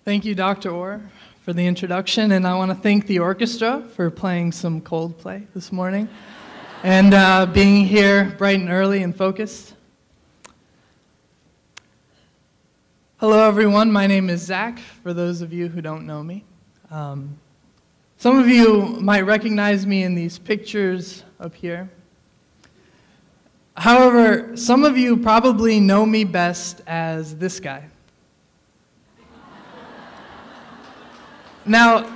Thank you, Dr. Orr, for the introduction, and I want to thank the orchestra for playing some Coldplay this morning and being here bright and early and focused. Hello, everyone. My name is Zach, for those of you who don't know me. Some of you might recognize me in these pictures up here. However, some of you probably know me best as this guy. Now,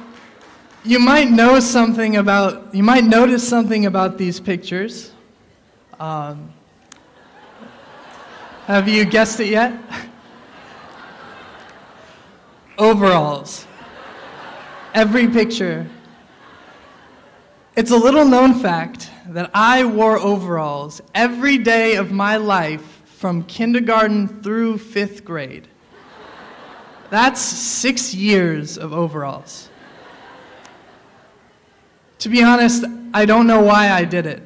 you might notice something about these pictures. Have you guessed it yet? Overalls. Every picture. It's a little known fact that I wore overalls every day of my life from kindergarten through 5th grade. That's 6 years of overalls. To be honest, I don't know why I did it.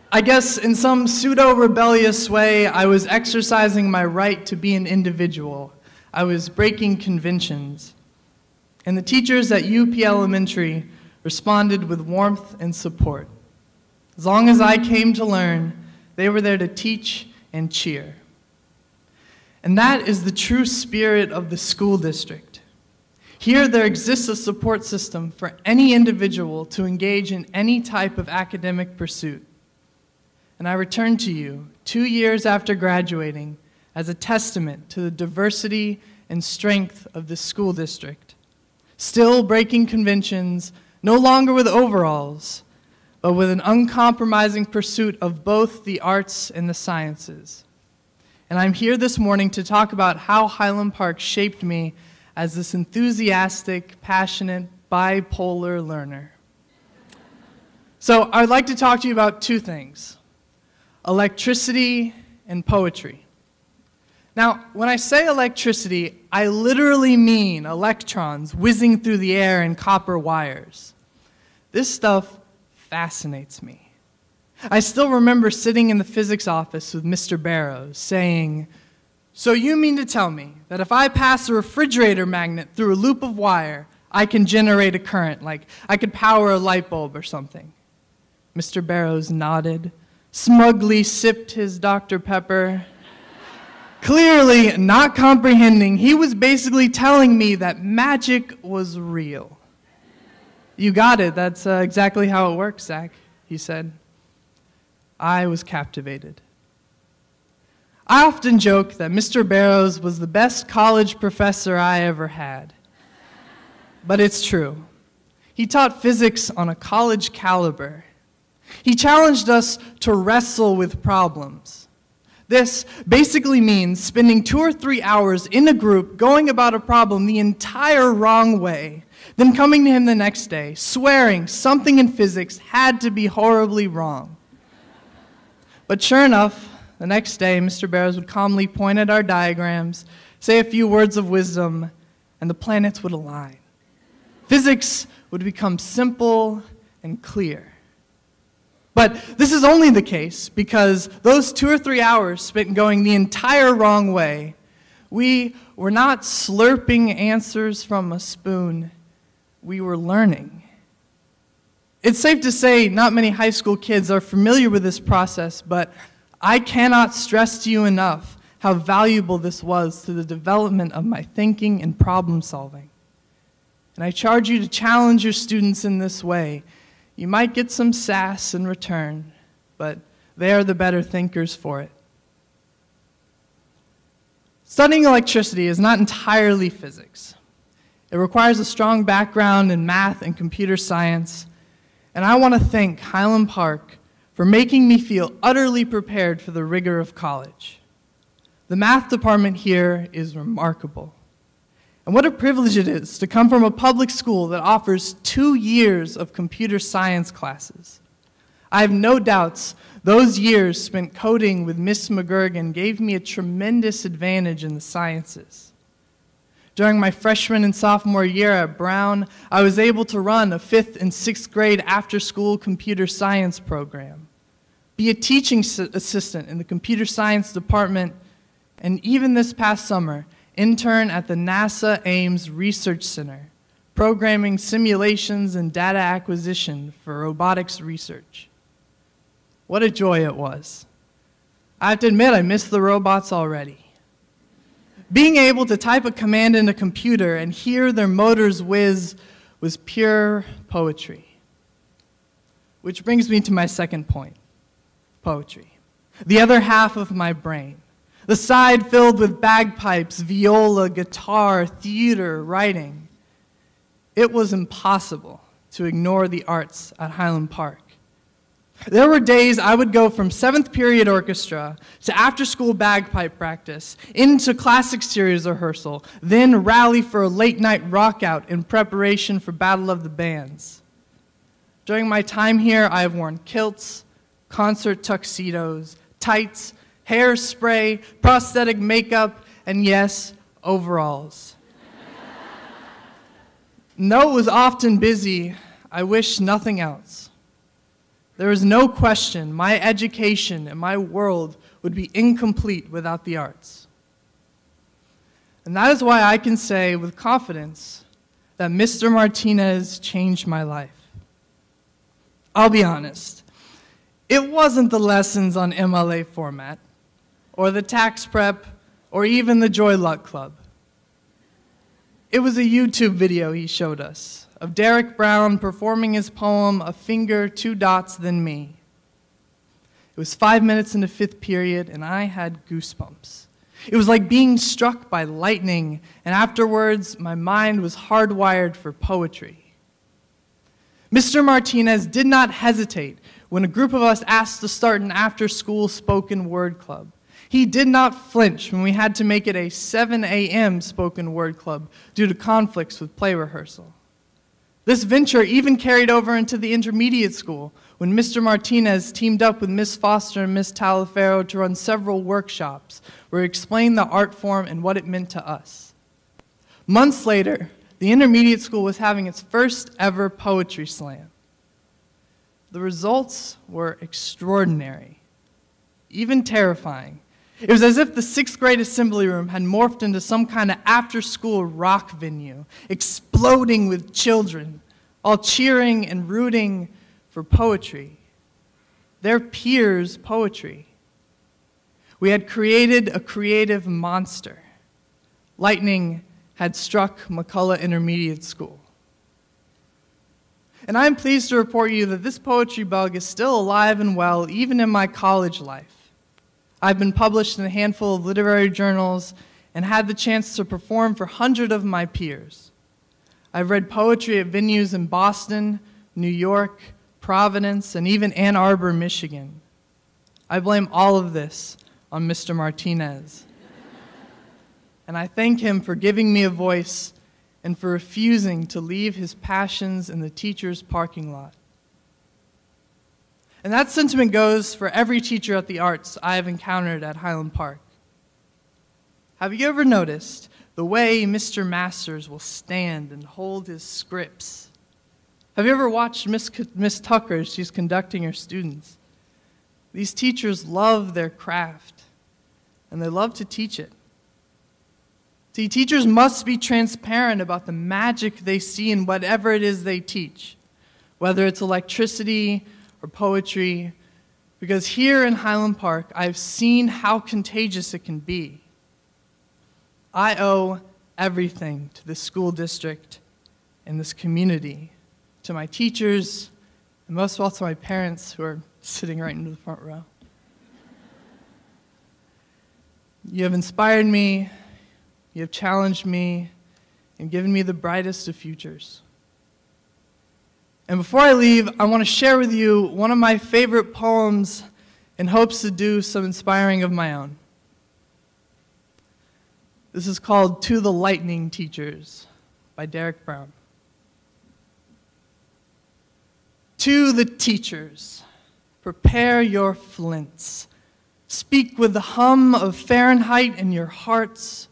I guess in some pseudo-rebellious way, I was exercising my right to be an individual. I was breaking conventions. And the teachers at UP Elementary responded with warmth and support. As long as I came to learn, they were there to teach and cheer. And that is the true spirit of the school district. Here, there exists a support system for any individual to engage in any type of academic pursuit. And I return to you 2 years after graduating as a testament to the diversity and strength of the school district. Still breaking conventions, no longer with overalls, but with an uncompromising pursuit of both the arts and the sciences. And I'm here this morning to talk about how Highland Park shaped me as this enthusiastic, passionate, bipolar learner. So I'd like to talk to you about two things: electricity and poetry. Now, when I say electricity, I literally mean electrons whizzing through the air in copper wires. This stuff fascinates me. I still remember sitting in the physics office with Mr. Barrows saying, "So you mean to tell me that if I pass a refrigerator magnet through a loop of wire, I can generate a current, like I could power a light bulb or something?" Mr. Barrows nodded, smugly sipped his Dr. Pepper. Clearly not comprehending, he was basically telling me that magic was real. "You got it, that's exactly how it works, Zach," he said. I was captivated. I often joke that Mr. Barrows was the best college professor I ever had. But it's true. He taught physics on a college caliber. He challenged us to wrestle with problems. This basically means spending 2 or 3 hours in a group going about a problem the entire wrong way, then coming to him the next day, swearing something in physics had to be horribly wrong. But sure enough, the next day, Mr. Barrows would calmly point at our diagrams, say a few words of wisdom, and the planets would align. Physics would become simple and clear. But this is only the case because those 2 or 3 hours spent going the entire wrong way, we were not slurping answers from a spoon, we were learning. It's safe to say not many high school kids are familiar with this process, but I cannot stress to you enough how valuable this was to the development of my thinking and problem solving. And I charge you to challenge your students in this way. You might get some sass in return, but they are the better thinkers for it. Studying electricity is not entirely physics. It requires a strong background in math and computer science, and I want to thank Highland Park for making me feel utterly prepared for the rigor of college. The math department here is remarkable. And what a privilege it is to come from a public school that offers 2 years of computer science classes. I have no doubts those years spent coding with Miss McGurgan gave me a tremendous advantage in the sciences. During my freshman and sophomore year at Brown, I was able to run a 5th and 6th grade after-school computer science program, be a teaching assistant in the computer science department, and even this past summer, intern at the NASA Ames Research Center, programming simulations and data acquisition for robotics research. What a joy it was. I have to admit, I miss the robots already. Being able to type a command in a computer and hear their motors whiz was pure poetry. Which brings me to my second point, poetry. The other half of my brain. The side filled with bagpipes, viola, guitar, theater, writing. It was impossible to ignore the arts at Highland Park. There were days I would go from 7th period orchestra to after-school bagpipe practice, into classic series rehearsal, then rally for a late-night rock-out in preparation for Battle of the Bands. During my time here, I have worn kilts, concert tuxedos, tights, hairspray, prosthetic makeup, and yes, overalls. Though it was often busy, I wish nothing else. There is no question my education and my world would be incomplete without the arts. And that is why I can say with confidence that Mr. Martinez changed my life. I'll be honest, it wasn't the lessons on MLA format, or the tax prep, or even the Joy Luck Club. It was a YouTube video he showed us of Derek Brown performing his poem, A Finger, Two Dots, Then Me. It was 5 minutes into 5th period, and I had goosebumps. It was like being struck by lightning, and afterwards, my mind was hardwired for poetry. Mr. Martinez did not hesitate when a group of us asked to start an after-school spoken word club. He did not flinch when we had to make it a 7 a.m. spoken word club due to conflicts with play rehearsal. This venture even carried over into the intermediate school when Mr. Martinez teamed up with Miss Foster and Miss Talaferro to run several workshops where he explained the art form and what it meant to us. Months later, the intermediate school was having its first ever poetry slam. The results were extraordinary, even terrifying. It was as if the 6th grade assembly room had morphed into some kind of after-school rock venue, exploding with children, all cheering and rooting for poetry, their peers' poetry. We had created a creative monster. Lightning had struck McCullough Intermediate School. And I'm pleased to report you that this poetry bug is still alive and well, even in my college life. I've been published in a handful of literary journals and had the chance to perform for hundreds of my peers. I've read poetry at venues in Boston, New York, Providence, and even Ann Arbor, Michigan. I blame all of this on Mr. Martinez. And I thank him for giving me a voice and for refusing to leave his passions in the teacher's parking lot. And that sentiment goes for every teacher at the arts I have encountered at Highland Park. Have you ever noticed the way Mr. Masters will stand and hold his scripts? Have you ever watched Miss Tucker as she's conducting her students? These teachers love their craft, and they love to teach it. See, teachers must be transparent about the magic they see in whatever it is they teach, whether it's electricity or poetry, because here in Highland Park, I've seen how contagious it can be. I owe everything to this school district and this community, to my teachers, and most of all to my parents who are sitting right into the front row. You have inspired me, you have challenged me, and given me the brightest of futures. And before I leave, I want to share with you one of my favorite poems in hopes to do some inspiring of my own. This is called To the Lightning Teachers by Derek Brown. To the teachers, prepare your flints. Speak with the hum of Fahrenheit in your hearts.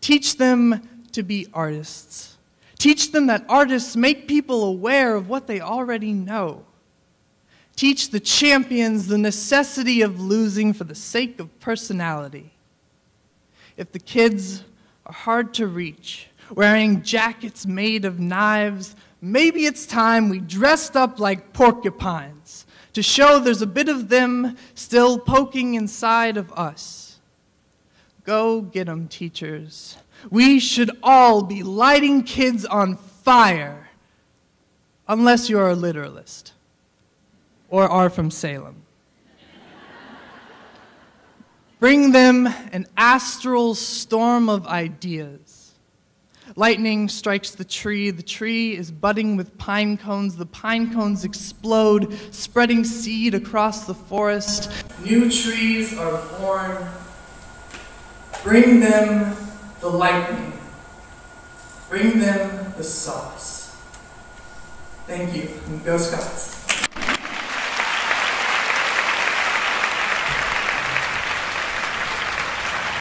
Teach them to be artists. Teach them that artists make people aware of what they already know. Teach the champions the necessity of losing for the sake of personality. If the kids are hard to reach, wearing jackets made of knives. Maybe it's time we dressed up like porcupines to show there's a bit of them still poking inside of us. Go get 'em, teachers. We should all be lighting kids on fire, unless you're a literalist or are from Salem. Bring them an astral storm of ideas. Lightning strikes the tree is budding with pine cones, the pine cones explode, spreading seed across the forest. New trees are born. Bring them the lightning. Bring them the sauce. Thank you, and go Scots.